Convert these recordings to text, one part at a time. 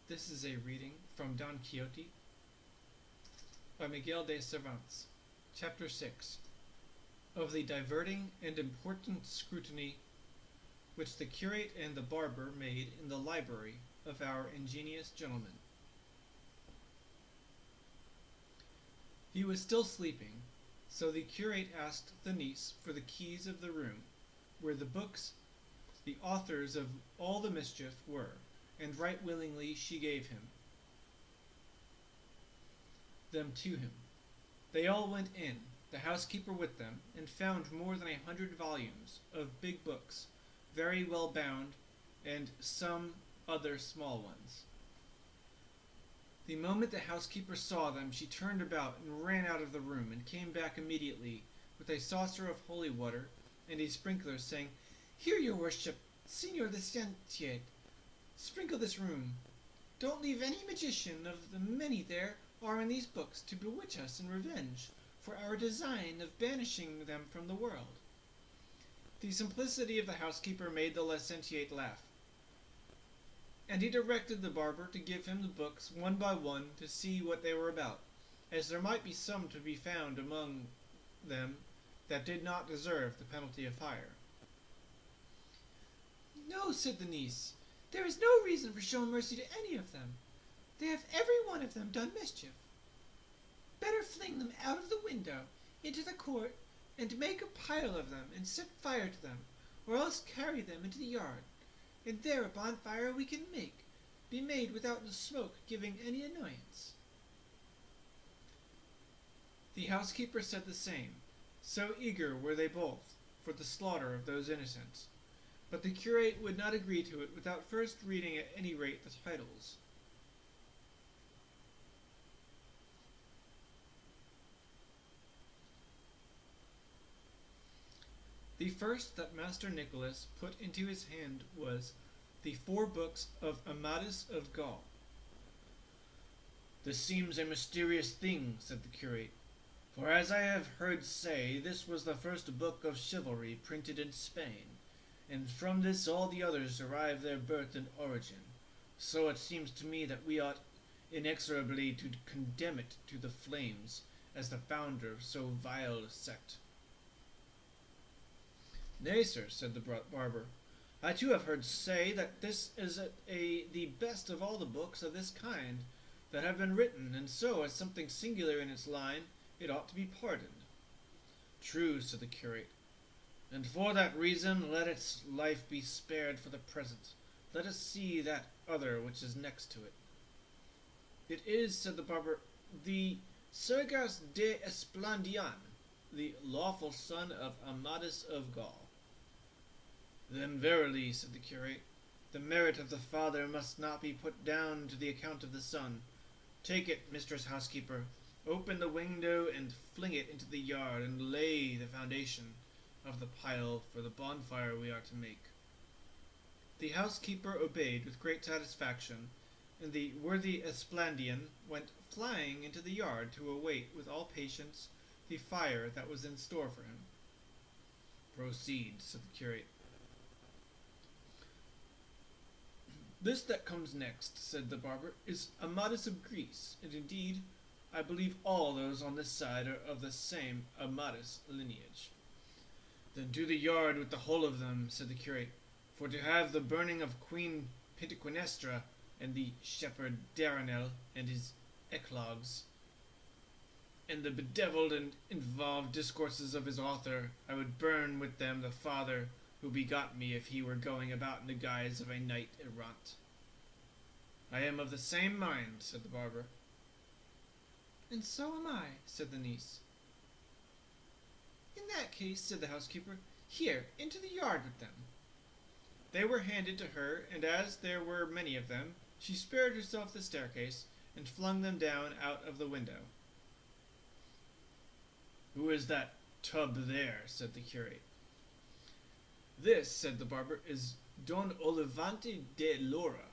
This is a reading from Don Quixote by Miguel de Cervantes, Chapter 6, of the diverting and important scrutiny which the curate and the barber made in the library of our ingenious gentleman. He was still sleeping, so the curate asked the niece for the keys of the room where the books, the authors of all the mischief, were, and right willingly she gave them to him. They all went in, the housekeeper with them, and found more than 100 volumes of big books, very well bound, and some other small ones. The moment the housekeeper saw them, she turned about and ran out of the room, and came back immediately with a saucer of holy water and a sprinkler, saying, "Here, your worship, Signor Licentiate, sprinkle this room. Don't leave any magician of the many there are in these books to bewitch us in revenge for our design of banishing them from the world." The simplicity of the housekeeper made the licentiate laugh, and he directed the barber to give him the books one by one to see what they were about, as there might be some to be found among them that did not deserve the penalty of fire. "No," said the niece, "there is no reason for showing mercy to any of them. They have every one of them done mischief. Better fling them out of the window into the court, and make a pile of them, and set fire to them, or else carry them into the yard, and there a bonfire we can be made without the smoke giving any annoyance." The housekeeper said the same, so eager were they both for the slaughter of those innocents. But the curate would not agree to it without first reading at any rate the titles. The first that Master Nicholas put into his hand was the 4 books of Amadis of Gaul. "This seems a mysterious thing," said the curate, "for as I have heard say, this was the first book of chivalry printed in Spain, and from this all the others derive their birth and origin. So it seems to me that we ought inexorably to condemn it to the flames, as the founder of so vile a sect." "Nay, sir," said the barber, "I too have heard say that this is the best of all the books of this kind that have been written, and so, as something singular in its line, it ought to be pardoned." "True," said the curate, "and for that reason let its life be spared for the present. Let us see that other which is next to it." "It is," said the barber, "the Sergas de Esplandian, the lawful son of Amadis of Gaul." "Then verily," said the curate, "the merit of the father must not be put down to the account of the son. Take it, mistress housekeeper, open the window and fling it into the yard, and lay the foundation of the pile for the bonfire we are to make." The housekeeper obeyed with great satisfaction, and the worthy Esplandian went flying into the yard to await with all patience the fire that was in store for him. "Proceed," said the curate. "This that comes next," said the barber, "is Amadis of Greece, and indeed I believe all those on this side are of the same Amadis lineage." "Then to the yard with the whole of them," said the curate, "for to have the burning of Queen Pentiquenestra and the shepherd Daranel and his eclogues, and the bedevilled and involved discourses of his author, I would burn with them the father who begot me if he were going about in the guise of a knight errant." "I am of the same mind," said the barber. "And so am I," said the niece. "In that case," said the housekeeper, "here, into the yard with them." They were handed to her, and as there were many of them, she spared herself the staircase, and flung them down out of the window. "Who is that tub there?" said the curate. "This," said the barber, "is Don Olivante de Lora."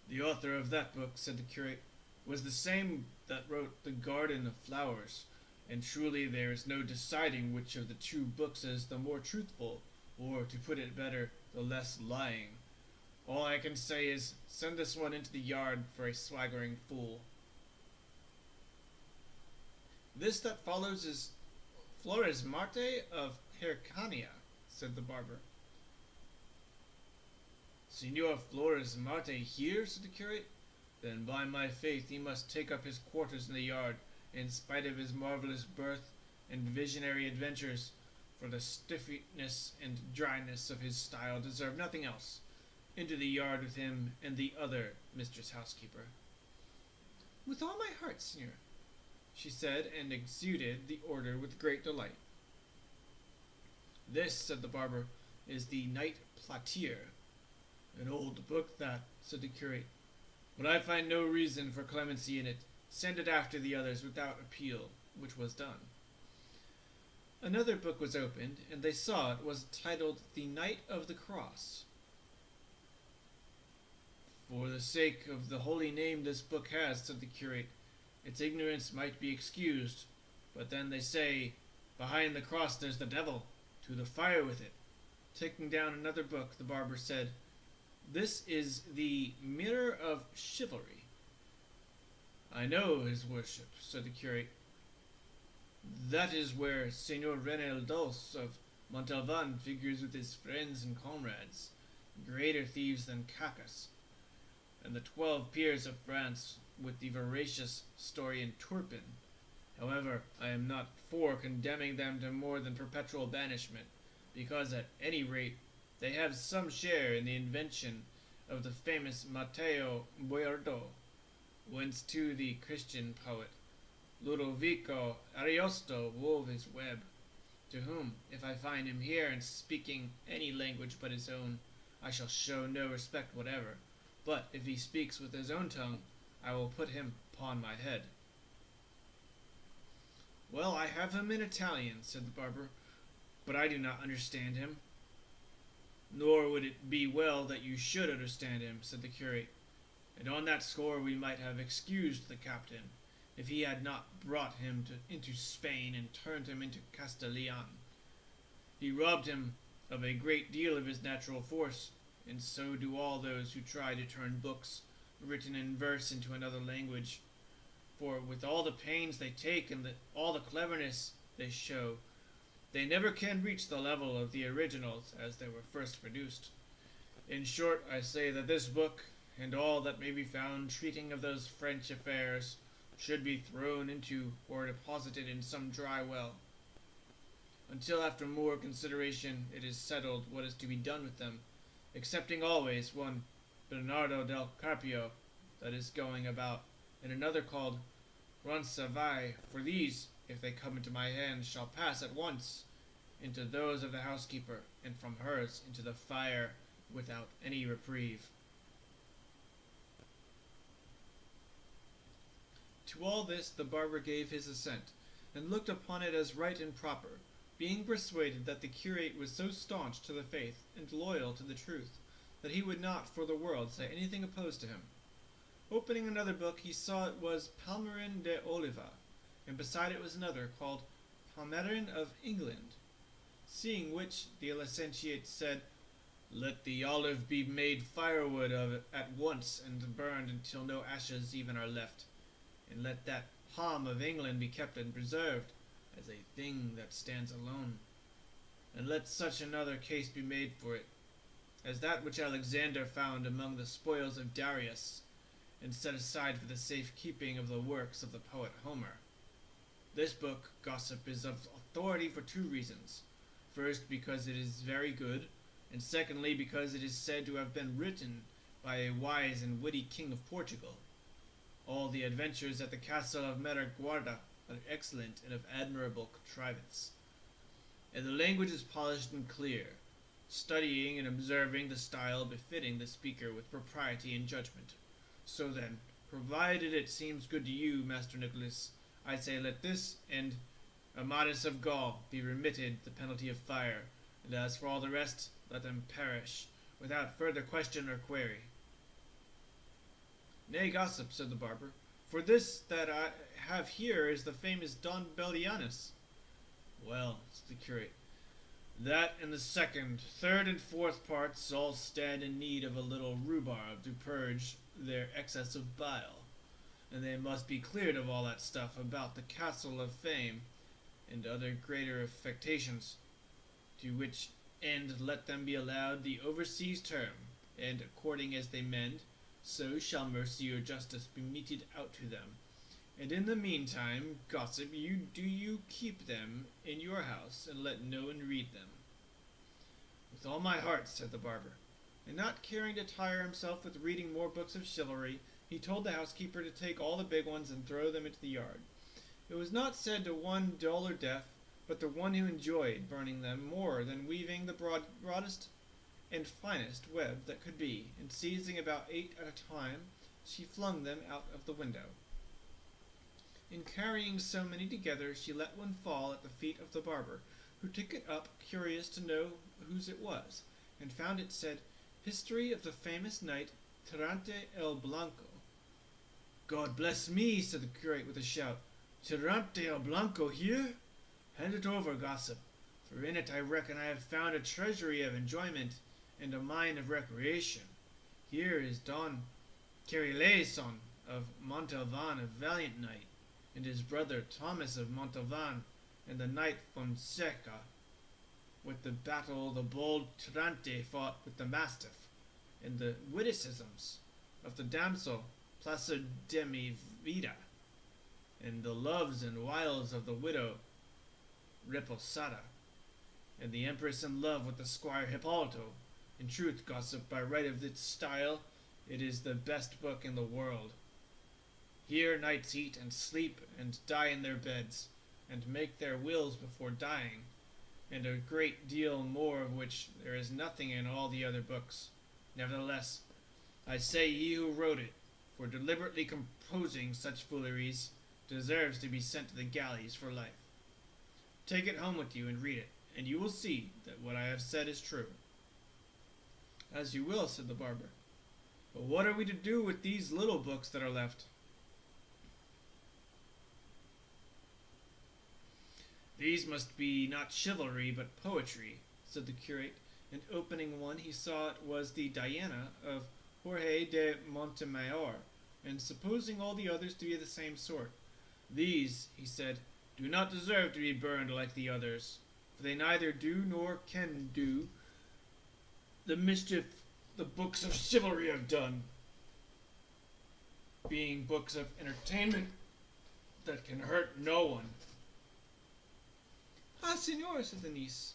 "The author of that book," said the curate, "was the same that wrote The Garden of Flowers, and truly there is no deciding which of the 2 books is the more truthful, or, to put it better, the less lying. All I can say is, send this one into the yard for a swaggering fool. This that follows is Flores Marte of Hircania, said the barber. Signor Flores Marte here, said the curate. Then by my faith he must take up his quarters in the yard, in spite of his marvellous birth and visionary adventures, for the stiffiness and dryness of his style deserve nothing else. Into the yard with him and the other mistress housekeeper. With all my heart, signor, she said, and executed the order with great delight. This, said the barber, is the Knight Platir. An old book that, said the curate, but I find no reason for clemency in it. Send it after the others without appeal, which was done. Another book was opened, and they saw it was titled The Knight of the Cross. For the sake of the holy name this book has, said the curate, its ignorance might be excused, but then they say, behind the cross there's the devil, to the fire with it. Taking down another book, the barber said, This is the Mirror of Chivalry. I know, his worship, said the curate. That is where Senor Renaldos of Montalvan figures with his friends and comrades, greater thieves than Cacus, and the 12 peers of France with the veracious historian Turpin. However, I am not for condemning them to more than perpetual banishment, because at any rate they have some share in the invention of the famous Matteo Boiardo, whence too the Christian poet Ludovico Ariosto wove his web, to whom, if I find him here and speaking any language but his own, I shall show no respect whatever, but if he speaks with his own tongue, I will put him upon my head. Well, I have him in Italian, said the barber, but I do not understand him. Nor would it be well that you should understand him, said the curate, and on that score we might have excused the captain, if he had not brought him into Spain and turned him into Castilian. He robbed him of a great deal of his natural force, and so do all those who try to turn books written in verse into another language. For with all the pains they take and all the cleverness they show, they never can reach the level of the originals as they were first produced. In short, I say that this book, and all that may be found treating of those French affairs, should be thrown into or deposited in some dry well, until after more consideration it is settled what is to be done with them, excepting always one Bernardo del Carpio that is going about, and another called Roncesvalles, for these, if they come into my hands, shall pass at once into those of the housekeeper, and from hers into the fire without any reprieve. To all this the barber gave his assent, and looked upon it as right and proper, being persuaded that the curate was so staunch to the faith and loyal to the truth that he would not for the world say anything opposed to him. Opening another book, he saw it was Palmerin de Oliva, and beside it was another called Palmerin of England. Seeing which, the licentiate said, Let the olive be made firewood of it at once, and burned until no ashes even are left, and let that palm of England be kept and preserved, as a thing that stands alone, and let such another case be made for it, as that which Alexander found among the spoils of Darius, and set aside for the safe keeping of the works of the poet Homer. This book, gossip, is of authority for 2 reasons. First, because it is very good, and secondly, because it is said to have been written by a wise and witty king of Portugal. All the adventures at the castle of Meraguarda are excellent and of admirable contrivance, and the language is polished and clear, studying and observing the style befitting the speaker with propriety and judgment. So then, provided it seems good to you, Master Nicholas, I say let this and Amadis of Gaul be remitted the penalty of fire, and as for all the rest, let them perish, without further question or query. Nay, gossip, said the barber, for this that I have here is the famous Don Bellianus. Well, said the curate, That and the second, third, and fourth parts all stand in need of a little rhubarb to purge their excess of bile, and they must be cleared of all that stuff about the Castle of Fame and other greater affectations, to which end let them be allowed the overseas term, and according as they mend, so shall mercy or justice be meted out to them. And in the meantime, gossip, you keep them in your house, and let no one read them. With all my heart, said the barber, and not caring to tire himself with reading more books of chivalry, he told the housekeeper to take all the big ones and throw them into the yard. It was not said to one dull or deaf, but to one who enjoyed burning them more than weaving the broadest and finest web that could be, and seizing about 8 at a time, she flung them out of the window. In carrying so many together, she let one fall at the feet of the barber, who took it up, curious to know whose it was, and found it said, History of the famous knight Tirante el Blanco. God bless me, said the curate with a shout. Tirante el Blanco here? Hand it over, gossip, for in it I reckon I have found a treasury of enjoyment and a mine of recreation. Here is Don Carileson of Montalvan, a valiant knight, and his brother Thomas of Montalvan, and the knight Fonseca. With the battle the bold Tirante fought with the mastiff, and the witticisms of the damsel Plaza de mi Vida, and the loves and wiles of the widow Reposada, and the empress in love with the squire Hippolito. In truth, gossip, by right of its style, it is the best book in the world. Here knights eat and sleep and die in their beds, and make their wills before dying, and a great deal more of which there is nothing in all the other books. Nevertheless, I say he who wrote it, for deliberately composing such fooleries, deserves to be sent to the galleys for life. Take it home with you and read it, and you will see that what I have said is true. As you will, said the barber. But what are we to do with these little books that are left? These must be not chivalry, but poetry, said the curate, and opening one he saw it was the Diana of Jorge de Montemayor, and supposing all the others to be of the same sort. These, he said, do not deserve to be burned like the others, for they neither do nor can do the mischief the books of chivalry have done, being books of entertainment that can hurt no one. Ah, senor, said the niece,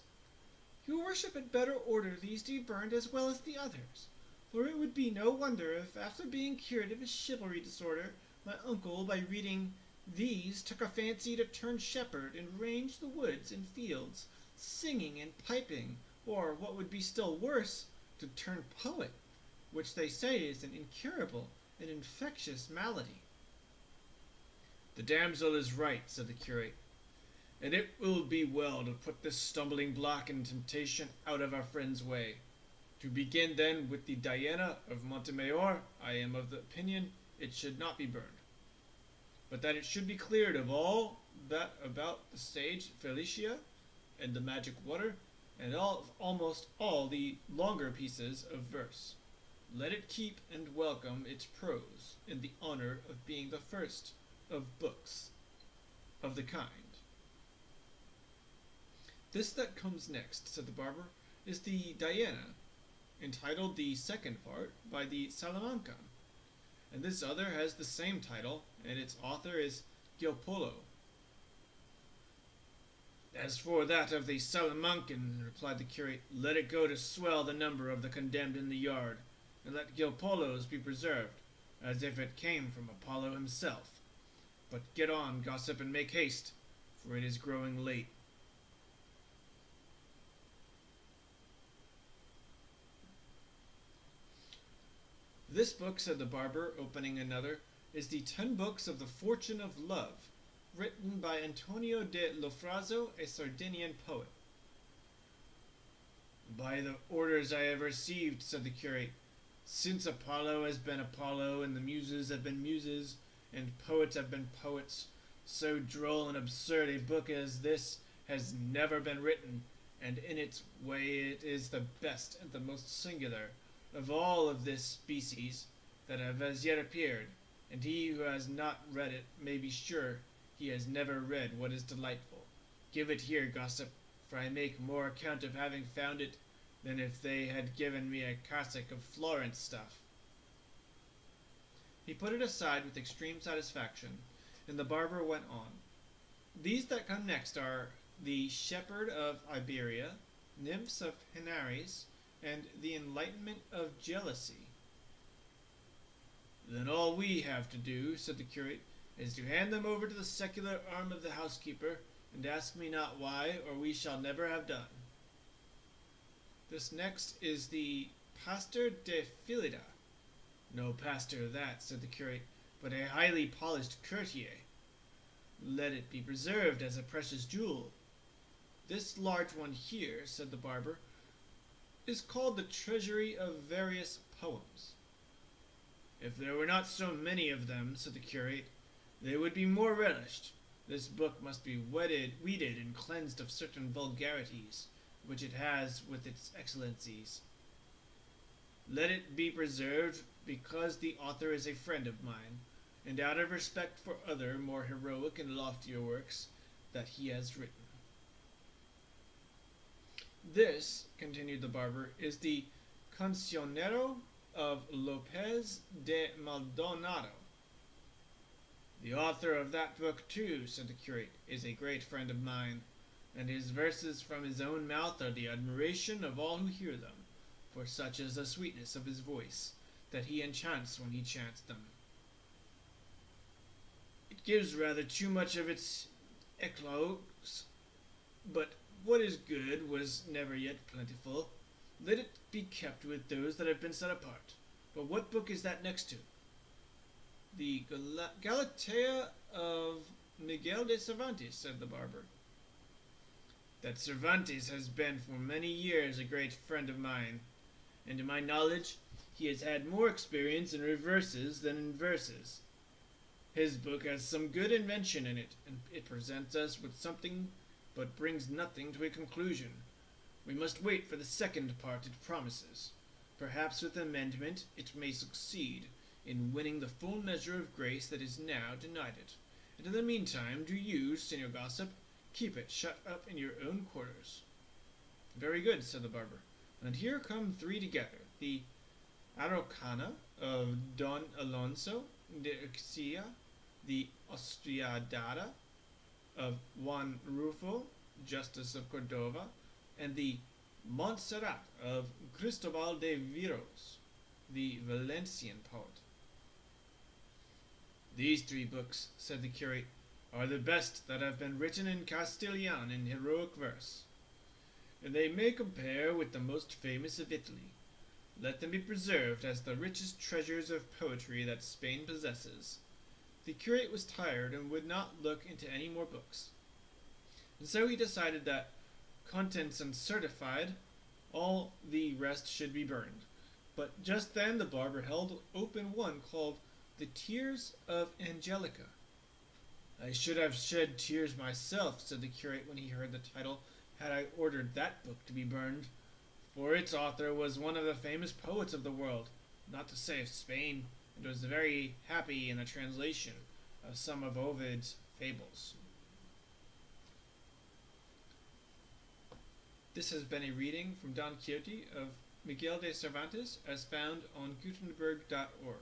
your worship had better order these to be burned as well as the others, for it would be no wonder if, after being cured of his chivalry disorder, my uncle, by reading these, took a fancy to turn shepherd and range the woods and fields, singing and piping, or, what would be still worse, to turn poet, which they say is an incurable and infectious malady. The damsel is right, said the curate, and it will be well to put this stumbling block and temptation out of our friend's way. To begin then with the Diana of Montemayor, I am of the opinion it should not be burned, but that it should be cleared of all that about the stage Felicia and the magic water, and almost all the longer pieces of verse. Let it keep and welcome its prose in the honor of being the first of books of the kind. This that comes next, said the barber, is the Diana, entitled the second part by the Salamanca, and this other has the same title, and its author is Gilpolo. As for that of the Salamancan, replied the curate, let it go to swell the number of the condemned in the yard, and let Gilpolo's be preserved, as if it came from Apollo himself. But get on, gossip, and make haste, for it is growing late. This book, said the barber, opening another, is the 10 books of the Fortune of Love, written by Antonio de Lofrazo, a Sardinian poet. By the orders I have received, said the curate, since Apollo has been Apollo, and the muses have been muses, and poets have been poets, so droll and absurd a book as this has never been written, and in its way it is the best and the most singular of all of this species that have as yet appeared, and he who has not read it may be sure he has never read what is delightful. Give it here, gossip, for I make more account of having found it than if they had given me a cassock of Florence stuff. He put it aside with extreme satisfaction, and the barber went on. These that come next are the Shepherd of Iberia, Nymphs of Henares, and the Enlightenment of Jealousy. Then all we have to do, said the curate, is to hand them over to the secular arm of the housekeeper, and ask me not why, or we shall never have done. This next is the Pastor de Filida. No pastor that, said the curate, but a highly polished courtier. Let it be preserved as a precious jewel. This large one here, said the barber, is called the Treasury of Various Poems. If there were not so many of them, said the curate, they would be more relished. This book must be weeded and cleansed of certain vulgarities, which it has with its excellencies. Let it be preserved because the author is a friend of mine, and out of respect for other more heroic and loftier works that he has written. This, continued the barber, is the Cancionero of Lopez de Maldonado. The author of that book, too, said the curate, is a great friend of mine, and his verses from his own mouth are the admiration of all who hear them, for such is the sweetness of his voice, that he enchants when he chants them. It gives rather too much of its eclogues, but what is good was never yet plentiful. Let it be kept with those that have been set apart. But what book is that next to? The Galatea of Miguel de Cervantes, said the barber. That Cervantes has been for many years a great friend of mine, and to my knowledge he has had more experience in reverses than in verses. His book has some good invention in it, and it presents us with something but brings nothing to a conclusion. We must wait for the second part it promises. Perhaps with amendment it may succeed in winning the full measure of grace that is now denied it. And in the meantime, do you, Senor Gossip, keep it shut up in your own quarters. Very good, said the barber. And here come three together, the Araucana of Don Alonso de Urquía, the Austriadada of Juan Rufo, Justice of Cordova, and the Montserrat of Cristobal de Viros, the Valencian poet. These three books, said the curate, are the best that have been written in Castilian in heroic verse, and they may compare with the most famous of Italy. Let them be preserved as the richest treasures of poetry that Spain possesses. The curate was tired and would not look into any more books, and so he decided that, contents uncertified, all the rest should be burned. But just then the barber held open one called the Tears of Angelica. I should have shed tears myself, said the curate when he heard the title, had I ordered that book to be burned, for its author was one of the famous poets of the world, not to say of Spain, and was very happy in the translation of some of Ovid's fables. This has been a reading from Don Quixote of Miguel de Cervantes as found on Gutenberg.org.